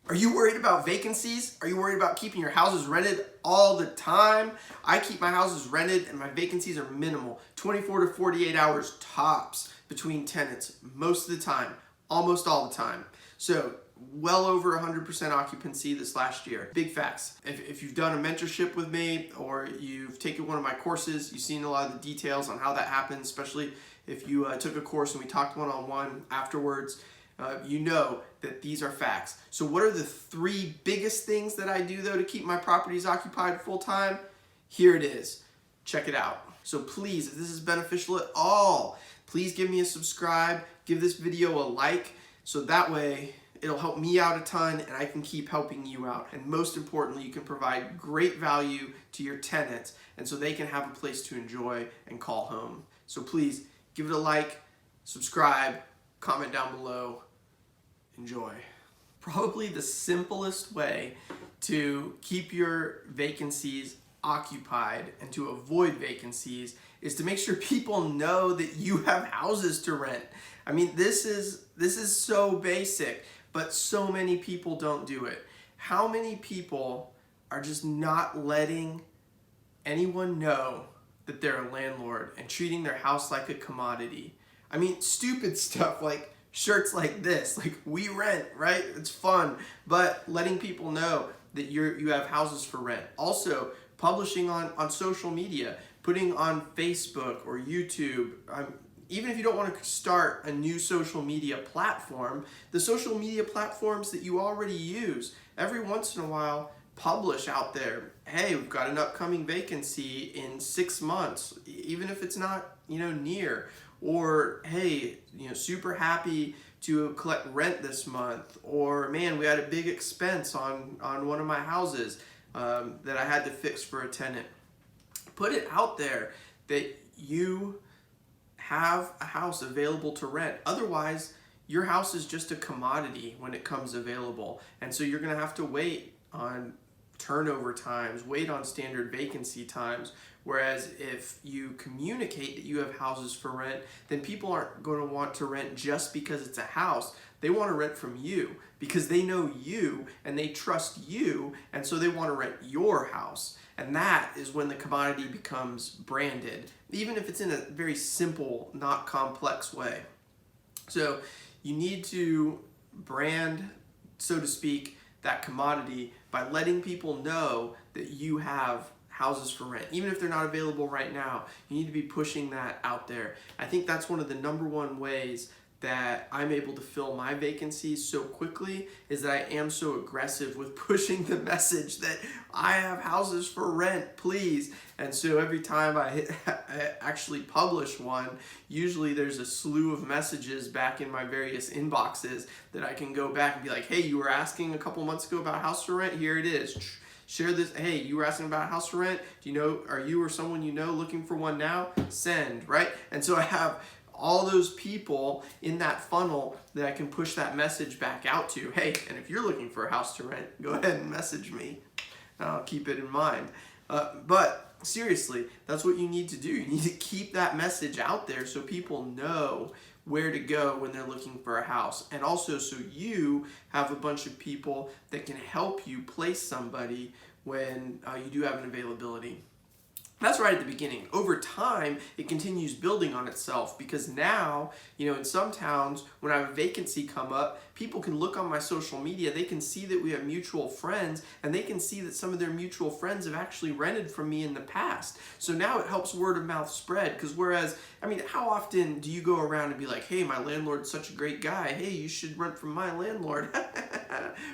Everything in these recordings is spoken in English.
Are you worried about vacancies? Are you worried about keeping your houses rented all the time? I keep my houses rented and my vacancies are minimal, 24 to 48 hours tops between tenants most of the time, almost all the time. So well over 100% occupancy this last year. Big facts. If you've done a mentorship with me or you've taken one of my courses, you've seen a lot of the details on how that happens, especially if you took a course and we talked one-on-one afterwards. You know that these are facts. So what are the 3 biggest things that I do though to keep my properties occupied full time? Here it is. Check it out. So please, if this is beneficial at all, please give me a subscribe, give this video a like, so that way it'll help me out a ton and I can keep helping you out. And most importantly, you can provide great value to your tenants and so they can have a place to enjoy and call home. So please give it a like, subscribe, comment down below. Enjoy. Probably the simplest way to keep your vacancies occupied and to avoid vacancies is to make sure people know that you have houses to rent. I mean, this is so basic, but so many people don't do it. How many people are just not letting anyone know that they're a landlord and treating their house like a commodity? I mean, stupid stuff like shirts like this, like we rent, right? It's fun, but letting people know that you have houses for rent. Also, publishing on social media, putting on Facebook or YouTube. Even if you don't want to start a new social media platform, the social media platforms that you already use, every once in a while, publish out there, hey, we've got an upcoming vacancy in 6 months, even if it's not, near. Or, hey, super happy to collect rent this month. Or, man, we had a big expense on one of my houses that I had to fix for a tenant. Put it out there that you have a house available to rent. Otherwise, your house is just a commodity when it comes available. And so you're going to have to wait on turnover times, wait on standard vacancy times. Whereas if you communicate that you have houses for rent, then people aren't going to want to rent just because it's a house. They want to rent from you because they know you and they trust you, and so they want to rent your house. And that is when the commodity becomes branded, even if it's in a very simple, not complex way. So you need to brand, so to speak, that commodity by letting people know that you have houses for rent. Even if they're not available right now, you need to be pushing that out there. I think that's one of the #1 ways that I'm able to fill my vacancies so quickly, is that I am so aggressive with pushing the message that I have houses for rent, please. And so every time I actually publish one, usually there's a slew of messages back in my various inboxes that I can go back and be like, hey, you were asking a couple months ago about house for rent, here it is. Share this. Hey, you were asking about a house for rent. Are you or someone you know looking for one now? Send, right? And so I have all those people in that funnel that I can push that message back out to. Hey, and if you're looking for a house to rent, go ahead and message me. I'll keep it in mind. But seriously, that's what you need to do. You need to keep that message out there so people know where to go when they're looking for a house. And also so you have a bunch of people that can help you place somebody when you do have an availability. That's right at the beginning. Over time, it continues building on itself because now, in some towns, when I have a vacancy come up, people can look on my social media, they can see that we have mutual friends, and they can see that some of their mutual friends have actually rented from me in the past. So now it helps word of mouth spread, because whereas, how often do you go around and be like, hey, my landlord's such a great guy, hey, you should rent from my landlord,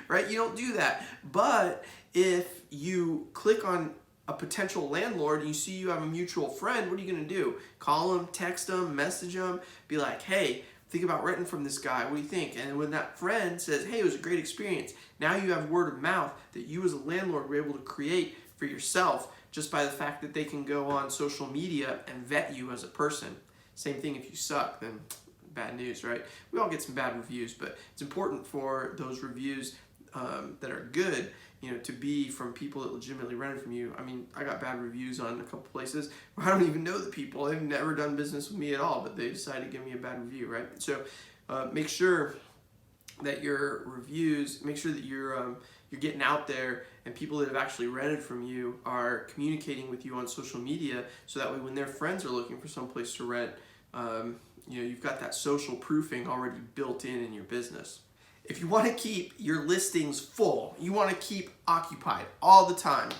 right? You don't do that. But if you click on a potential landlord and you see you have a mutual friend, what are you going to do? Call them, text them, message them, be like, hey, think about renting from this guy, what do you think? And when that friend says, hey, it was a great experience, now you have word of mouth that you as a landlord were able to create for yourself just by the fact that they can go on social media and vet you as a person. Same thing if you suck, then bad news, right? We all get some bad reviews, but it's important for those reviews that are good, to be from people that legitimately rented from you. I got bad reviews on a couple places where I don't even know the people. They've never done business with me at all, but they decided to give me a bad review, right? So make sure that your reviews, make sure that you're getting out there, and people that have actually rented from you are communicating with you on social media, so that way when their friends are looking for some place to rent, you've got that social proofing already built in your business. If you want to keep your listings full, you want to keep occupied all the time,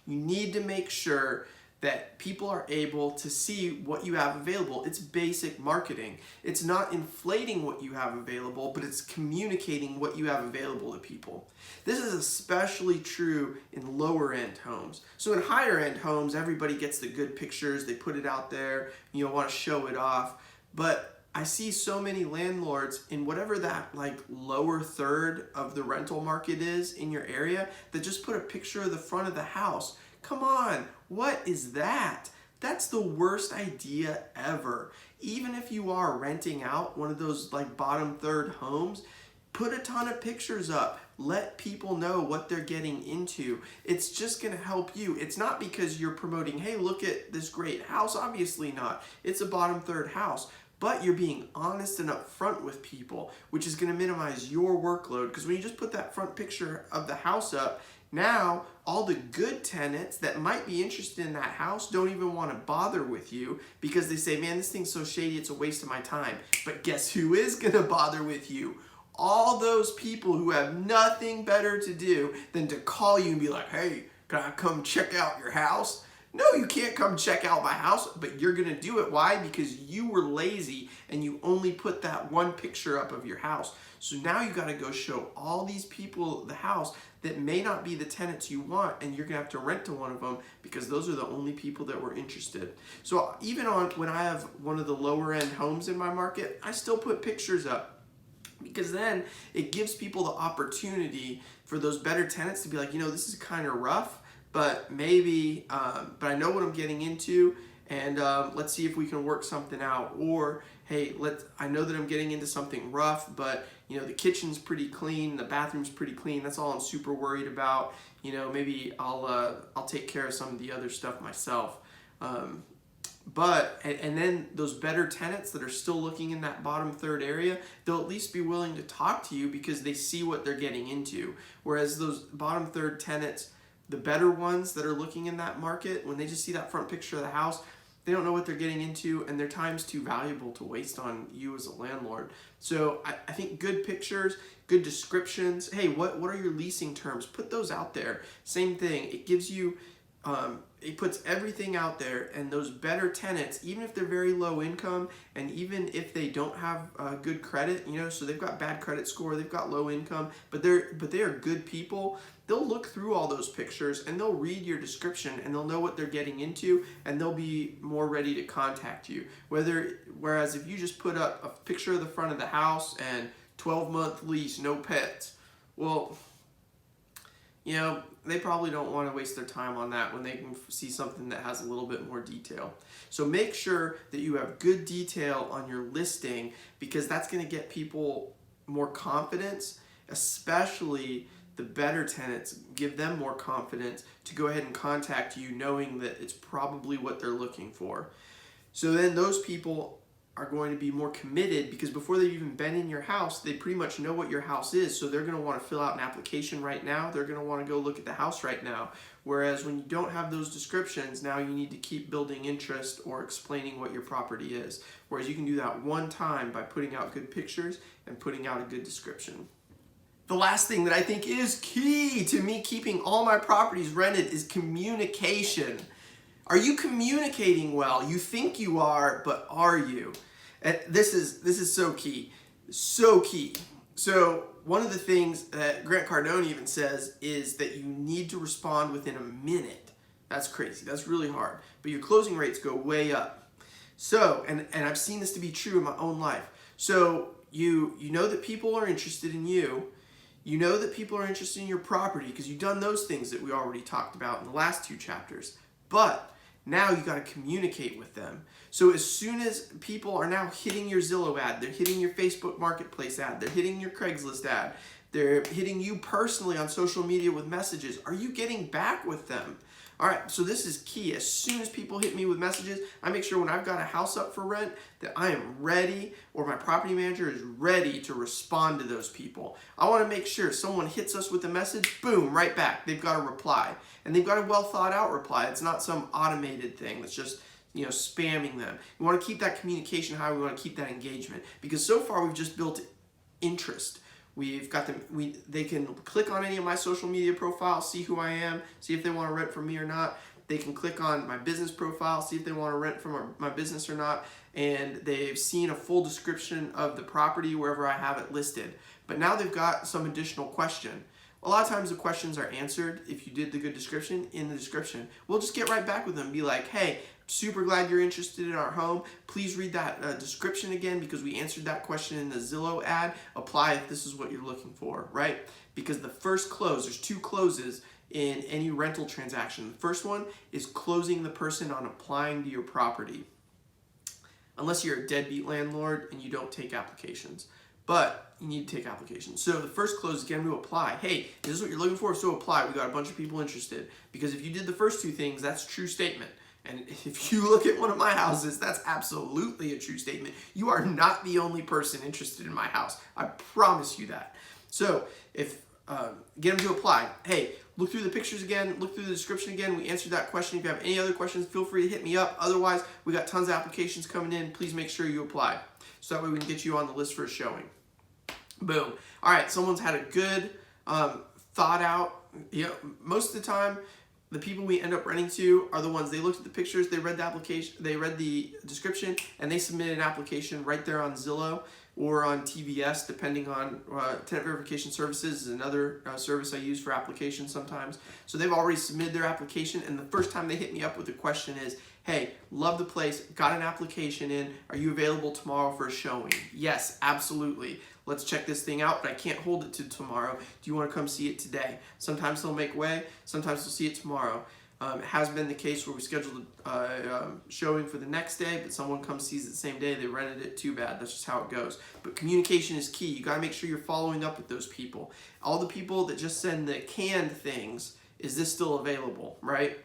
you need to make sure that people are able to see what you have available. It's basic marketing. It's not inflating what you have available, but it's communicating what you have available to people. This is especially true in lower end homes. So in higher end homes, everybody gets the good pictures, they put it out there, you want to show it off. But I see so many landlords in whatever that lower third of the rental market is in your area that just put a picture of the front of the house. Come on, what is that? That's the worst idea ever. Even if you are renting out one of those bottom third homes, put a ton of pictures up. Let people know what they're getting into. It's just gonna help you. It's not because you're promoting, hey, look at this great house. Obviously not. It's a bottom third house. But you're being honest and upfront with people, which is going to minimize your workload. Because when you just put that front picture of the house up, now all the good tenants that might be interested in that house don't even want to bother with you, because they say, man, this thing's so shady, it's a waste of my time. But guess who is going to bother with you? All those people who have nothing better to do than to call you and be like, hey, can I come check out your house? No, you can't come check out my house, but you're going to do it. Why? Because you were lazy and you only put that one picture up of your house. So now you got to go show all these people the house that may not be the tenants you want, and you're going to have to rent to one of them because those are the only people that were interested. So even when I have one of the lower end homes in my market, I still put pictures up, because then it gives people the opportunity for those better tenants to be like, this is kind of rough, but maybe, but I know what I'm getting into, and let's see if we can work something out. Or, hey, I know that I'm getting into something rough, but the kitchen's pretty clean, the bathroom's pretty clean. That's all I'm super worried about. Maybe I'll take care of some of the other stuff myself. But then those better tenants that are still looking in that bottom third area, they'll at least be willing to talk to you because they see what they're getting into. Whereas those bottom third tenants, the better ones that are looking in that market, when they just see that front picture of the house, they don't know what they're getting into, and their time's too valuable to waste on you as a landlord. So I think good pictures, good descriptions. Hey, what are your leasing terms? Put those out there. Same thing. It gives you, it puts everything out there, and those better tenants, even if they're very low income, and even if they don't have good credit, so they've got bad credit score, they've got low income, but they are good people. They'll look through all those pictures and they'll read your description and they'll know what they're getting into, and they'll be more ready to contact you. Whereas if you just put up a picture of the front of the house and 12-month lease, no pets, well, they probably don't want to waste their time on that when they can see something that has a little bit more detail. So make sure that you have good detail on your listing, because that's going to get people more confidence, especially the better tenants. Give them more confidence to go ahead and contact you, knowing that it's probably what they're looking for. So then those people are going to be more committed, because before they've even been in your house, they pretty much know what your house is. So they're going to want to fill out an application right now. They're going to want to go look at the house right now. Whereas when you don't have those descriptions, now you need to keep building interest or explaining what your property is. Whereas you can do that one time by putting out good pictures and putting out a good description. The last thing that I think is key to me keeping all my properties rented is communication. Are you communicating well? You think you are, but are you? And this is so key. So key. So one of the things that Grant Cardone even says is that you need to respond within a minute. That's crazy. That's really hard. But your closing rates go way up. So, and I've seen this to be true in my own life. So you know that people are interested in you. You know that people are interested in your property because you've done those things that we already talked about in the last 2 chapters. But now you got to communicate with them. So as soon as people are now hitting your Zillow ad, they're hitting your Facebook Marketplace ad, they're hitting your Craigslist ad, they're hitting you personally on social media with messages, are you getting back with them? All right, so this is key. As soon as people hit me with messages, I make sure when I've got a house up for rent that I am ready, or my property manager is ready to respond to those people. I want to make sure someone hits us with a message, boom, right back. They've got a reply, and they've got a well thought out reply. It's not some automated thing that's just spamming them. We want to keep that communication high. We want to keep that engagement, because so far we've just built interest. We've got them. They can click on any of my social media profiles, see who I am, see if they want to rent from me or not. They can click on my business profile, see if they want to rent from my business or not, and they've seen a full description of the property wherever I have it listed. But now they've got some additional question. A lot of times the questions are answered if you did the good description in the description. We'll just get right back with them, be like, hey, super glad you're interested in our home. Please read that description again, because we answered that question in the Zillow ad. Apply if this is what you're looking for, right? Because the first close, there's 2 closes in any rental transaction. The first one is closing the person on applying to your property. Unless you're a deadbeat landlord and you don't take applications. But you need to take applications. So the first close is getting to apply. Hey, is this what you're looking for? So apply. We got a bunch of people interested. Because if you did the first 2 things, that's a true statement. And if you look at one of my houses, that's absolutely a true statement. You are not the only person interested in my house. I promise you that. So if get them to apply. Hey, look through the pictures again, look through the description again. We answered that question. If you have any other questions, feel free to hit me up. Otherwise, we got tons of applications coming in. Please make sure you apply. So that way we can get you on the list for a showing. Boom. All right, someone's had a good thought out. Most of the time, the people we end up renting to are the ones, they looked at the pictures, they read the application, they read the description, and they submitted an application right there on Zillow or on TVS, depending on tenant verification services is another service I use for applications sometimes. So they've already submitted their application, and the first time they hit me up with a question is, hey, love the place, got an application in, are you available tomorrow for a showing? Yes, absolutely. Let's check this thing out, but I can't hold it to tomorrow. Do you want to come see it today? Sometimes they'll make way, sometimes they'll see it tomorrow. It has been the case where we scheduled a showing for the next day, but someone comes sees it the same day, they rented it, too bad. That's just how it goes. But communication is key. You got to make sure you're following up with those people. All the people that just send the canned things, is this still available, right?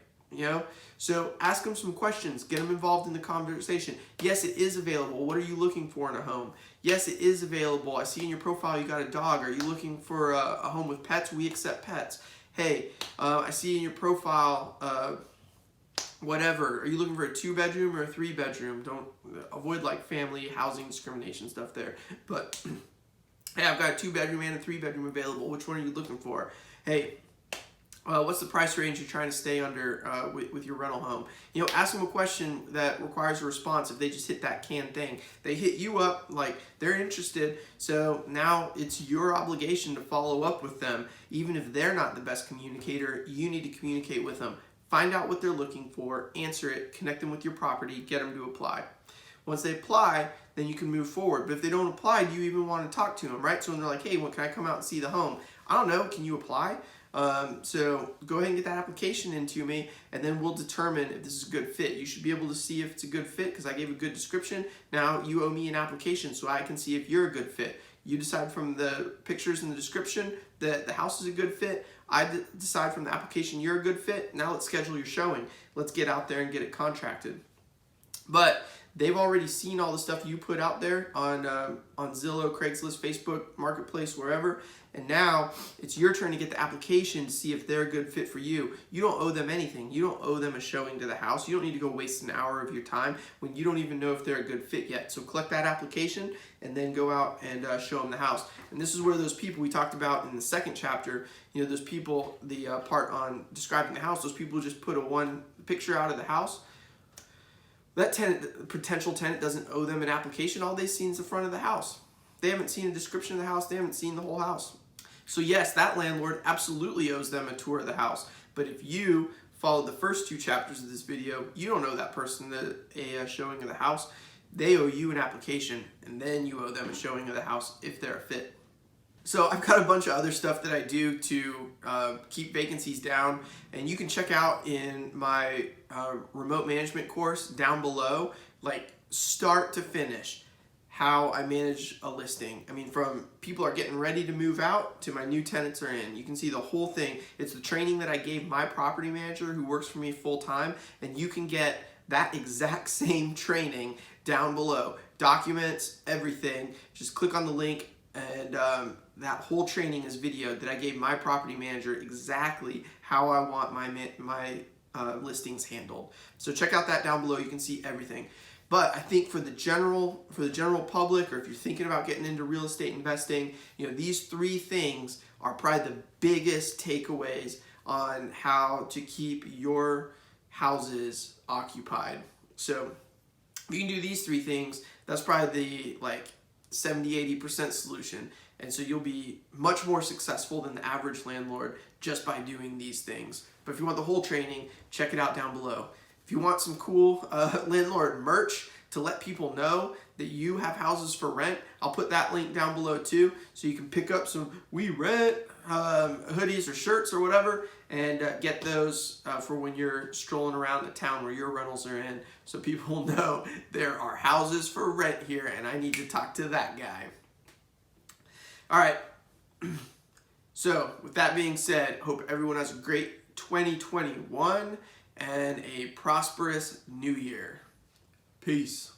So ask them some questions, get them involved in the conversation. Yes, it is available. What are you looking for in a home? Yes, it is available. I see in your profile you got a dog. Are you looking for a home with pets? We accept pets. Hey, I see in your profile, whatever. Are you looking for a 2-bedroom or a 3-bedroom? Don't avoid like family housing discrimination stuff there. But hey, I've got a 2-bedroom and a 3-bedroom available. Which one are you looking for? Hey, what's the price range you're trying to stay under with your rental home? Ask them a question that requires a response. If they just hit that canned thing, they hit you up like they're interested. So now it's your obligation to follow up with them. Even if they're not the best communicator, you need to communicate with them. Find out what they're looking for, answer it, connect them with your property, get them to apply. Once they apply, then you can move forward. But if they don't apply, do you even want to talk to them, right? So when they're like, hey, well, can I come out and see the home? I don't know, can you apply? So go ahead and get that application into me, and then we'll determine if this is a good fit. You should be able to see if it's a good fit because I gave a good description. Now you owe me an application so I can see if you're a good fit. You decide from the pictures and the description that the house is a good fit. I decide from the application you're a good fit. Now let's schedule your showing. Let's get out there and get it contracted. But they've already seen all the stuff you put out there on Zillow, Craigslist, Facebook, Marketplace, wherever. And now it's your turn to get the application to see if they're a good fit for you. You don't owe them anything. You don't owe them a showing to the house. You don't need to go waste an hour of your time when you don't even know if they're a good fit yet. So collect that application and then go out and show them the house. And this is where those people we talked about in the second chapter, those people, the part on describing the house, those people just put one picture out of the house. That potential tenant doesn't owe them an application. All they've seen is the front of the house. They haven't seen a description of the house. They haven't seen the whole house. So yes, that landlord absolutely owes them a tour of the house. But if you follow the first 2 chapters of this video, you don't owe that person a showing of the house. They owe you an application, and then you owe them a showing of the house if they're a fit. So I've got a bunch of other stuff that I do to keep vacancies down, and you can check out in my remote management course down below, like start to finish. how I manage a listing. I mean, from people are getting ready to move out to my new tenants are in. You can see the whole thing. It's the training that I gave my property manager who works for me full time, and you can get that exact same training down below. Documents, everything. Just click on the link, and that whole training is videoed that I gave my property manager exactly how I want my listings handled. So check out that down below. You can see everything. But I think for the general public, or if you're thinking about getting into real estate investing, these 3 things are probably the biggest takeaways on how to keep your houses occupied. So if you can do these 3 things, that's probably the 70-80% solution. And so you'll be much more successful than the average landlord just by doing these things. But if you want the whole training, check it out down below. If you want some cool landlord merch to let people know that you have houses for rent, I'll put that link down below too, so you can pick up some We Rent hoodies or shirts or whatever, and get those for when you're strolling around the town where your rentals are in, so people know there are houses for rent here and I need to talk to that guy. All right, so with that being said, hope everyone has a great 2021 and a prosperous new year. Peace.